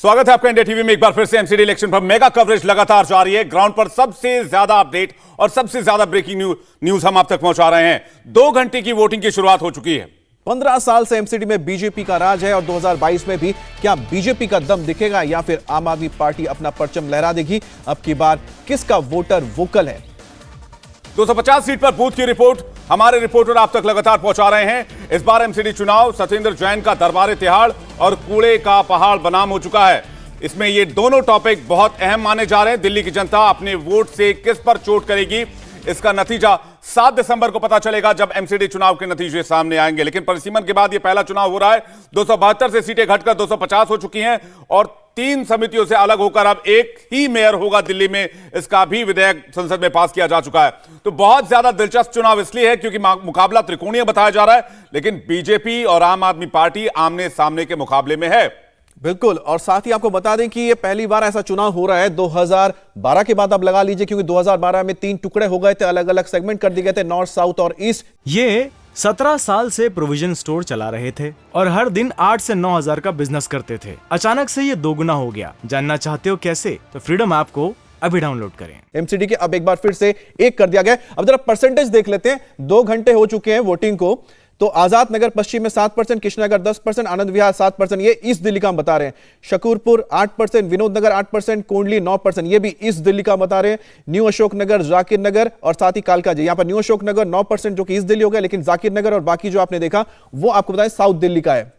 स्वागत है आपका इंडिया टीवी में। एक बार फिर से एमसीडी इलेक्शन पर मेगा कवरेज लगातार जारी है। ग्राउंड पर सबसे ज्यादा अपडेट और सबसे ज्यादा ब्रेकिंग न्यूज हम आप तक पहुंचा रहे हैं। 2 घंटे की वोटिंग की शुरुआत हो चुकी है। 15 साल से एमसीडी में बीजेपी का राज है और 2022 में भी क्या बीजेपी का दम दिखेगा या फिर आम आदमी पार्टी अपना परचम लहरा देगी? अब की बार किसका वोटर वोकल है? 250 सीट पर बूथ की रिपोर्ट हमारे रिपोर्टर आप तक लगातार पहुंचा रहे हैं। इस बार एमसीडी चुनाव सत्येंद्र जैन का दरबारे तिहाड़ और कूड़े का पहाड़ बनाम हो चुका है। इसमें ये दोनों टॉपिक बहुत अहम माने जा रहे हैं। दिल्ली की जनता अपने वोट से किस पर चोट करेगी, इसका नतीजा 7 दिसंबर को पता चलेगा जब एमसीडी चुनाव के नतीजे सामने आएंगे। लेकिन परिसीमन के बाद यह पहला चुनाव हो रहा है। 272 से सीटें घटकर 250 हो चुकी हैं और 3 समितियों से अलग होकर अब एक ही मेयर होगा दिल्ली में। इसका भी विधेयक संसद में पास किया जा चुका है। तो बहुत ज्यादा दिलचस्प चुनाव इसलिए है क्योंकि मुकाबला त्रिकोणीय बताया जा रहा है, लेकिन बीजेपी और आम आदमी पार्टी आमने सामने के मुकाबले में है। बिल्कुल। और साथ ही आपको बता दें कि ये पहली बार ऐसा चुनाव हो रहा है 2012 के बाद। अब लगा लीजिए क्योंकि 2012 में 3 टुकड़े हो गए थे, अलग अलग सेगमेंट कर दिए गए थे, नॉर्थ, साउथ और ईस्ट। ये 17 साल से प्रोविजन स्टोर चला रहे थे और हर दिन 8 से 9 हजार का बिजनेस करते थे। अचानक से ये दोगुना हो गया। जानना चाहते हो कैसे? तो फ्रीडम ऐप को अभी डाउनलोड करें। एमसीडी के अब एक बार फिर से 1 कर दिया गया। अब जरा परसेंटेज देख लेते हैं। 2 घंटे हो चुके हैं वोटिंग को। तो आजाद नगर पश्चिम में 7%, कृष्णनगर 10%, आनंद विहार 7%, ये ईस्ट दिल्ली का हम बता रहे हैं। शकूरपुर 8%, विनोद नगर 8%, कोंडली 9%, ये भी ईस्ट दिल्ली का बता रहे हैं। न्यू अशोक नगर, जाकिर नगर और साथ ही कालकाजी। यहां पर न्यू अशोक नगर 9% जो कि ईस्ट दिल्ली हो गया, लेकिन जाकिर नगर और बाकी जो आपने देखा वो आपको बताएं साउथ दिल्ली का है।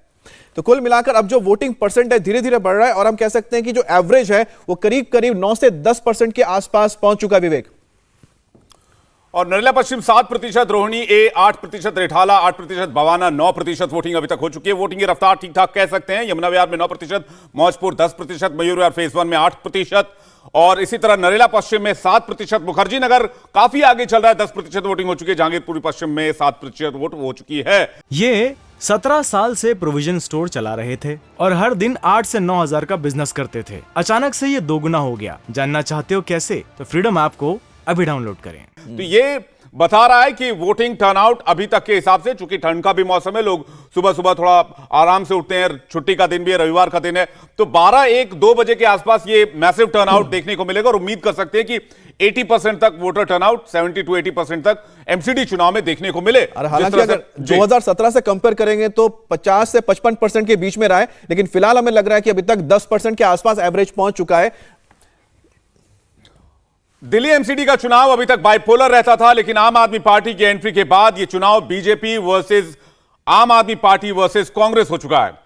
तो कुल मिलाकर अब जो वोटिंग परसेंट है धीरे धीरे बढ़ रहा है और हम कह सकते हैं कि जो एवरेज है वो करीब करीब 9 से 10% के आसपास पहुंच चुका है। विवेक, और नरेला पश्चिम 7%, रोहिणी ए 8%, रेठाला 8%, बवाना 9% वोटिंग अभी तक हो चुकी है। वोटिंग की रफ्तार ठीक ठाक कह सकते हैं। यमुना विहार में 9%, मौजपुर 10%, मयूर विहार फेज 1 में 8% और इसी तरह नरेला पश्चिम में 7%। मुखर्जी नगर काफी आगे चल रहा है, 10% वोटिंग हो चुकी है। जहांगीरपुरी पश्चिम में 7% वोट हो चुकी है। ये 17 साल से प्रोविजन स्टोर चला रहे थे और हर दिन 8 से 9 हजार का बिजनेस करते थे। अचानक से ये दोगुना हो गया। जानना चाहते हो कैसे? तो फ्रीडम ऐप को अभी डाउनलोड करें। तो ये बता रहा है कि वोटिंग टर्नआउट अभी तक के हिसाब से, चूंकि ठंड का भी मौसम है, लोग सुबह सुबह थोड़ा आराम से उठते हैं, छुट्टी का दिन भी है, रविवार का दिन है, तो 12, 1, 2 बजे के आसपास ये मैसिव टर्नआउट देखने को मिलेगा और उम्मीद कर सकते हैं कि 80% तक वोटर टर्नआउट 70 to 80% तक एमसीडी चुनाव में देखने को मिले। हालांकि अगर 2017 से कंपेयर करेंगे तो 50 से 55% के बीच में रहा है, लेकिन फिलहाल हमें लग रहा है कि अभी तक 10% के आसपास एवरेज पहुंच चुका है। दिल्ली एमसीडी का चुनाव अभी तक बाइपोलर रहता था, लेकिन आम आदमी पार्टी की एंट्री के बाद यह चुनाव बीजेपी वर्सेस आम आदमी पार्टी वर्सेस कांग्रेस हो चुका है।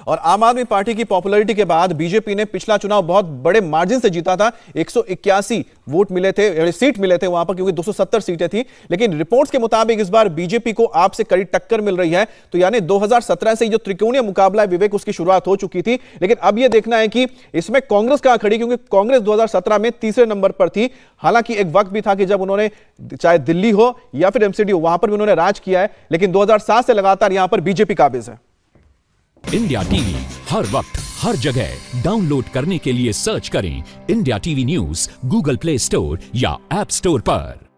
और आम आदमी पार्टी की पॉपुलैरिटी के बाद बीजेपी ने पिछला चुनाव बहुत बड़े मार्जिन से जीता था। 181 वोट मिले थे, सीट मिले थे वहां पर, क्योंकि 270 सीटें थी। लेकिन रिपोर्ट्स के मुताबिक इस बार बीजेपी को आपसे कड़ी टक्कर मिल रही है। तो यानी 2017 से जो त्रिकोणीय मुकाबला है विवेक, उसकी शुरुआत हो चुकी थी। लेकिन अब यह देखना है कि इसमें कांग्रेस कहां खड़ी, क्योंकि कांग्रेस 2017 में तीसरे नंबर पर थी। हालांकि एक वक्त भी था कि जब उन्होंने चाहे दिल्ली हो या फिर एमसीडी हो, वहां पर भी उन्होंने राज किया है। लेकिन 2007 से लगातार यहां पर बीजेपी काबिज है। इंडिया टीवी हर वक्त हर जगह डाउनलोड करने के लिए सर्च करें India TV news Google play store या ऐप स्टोर पर।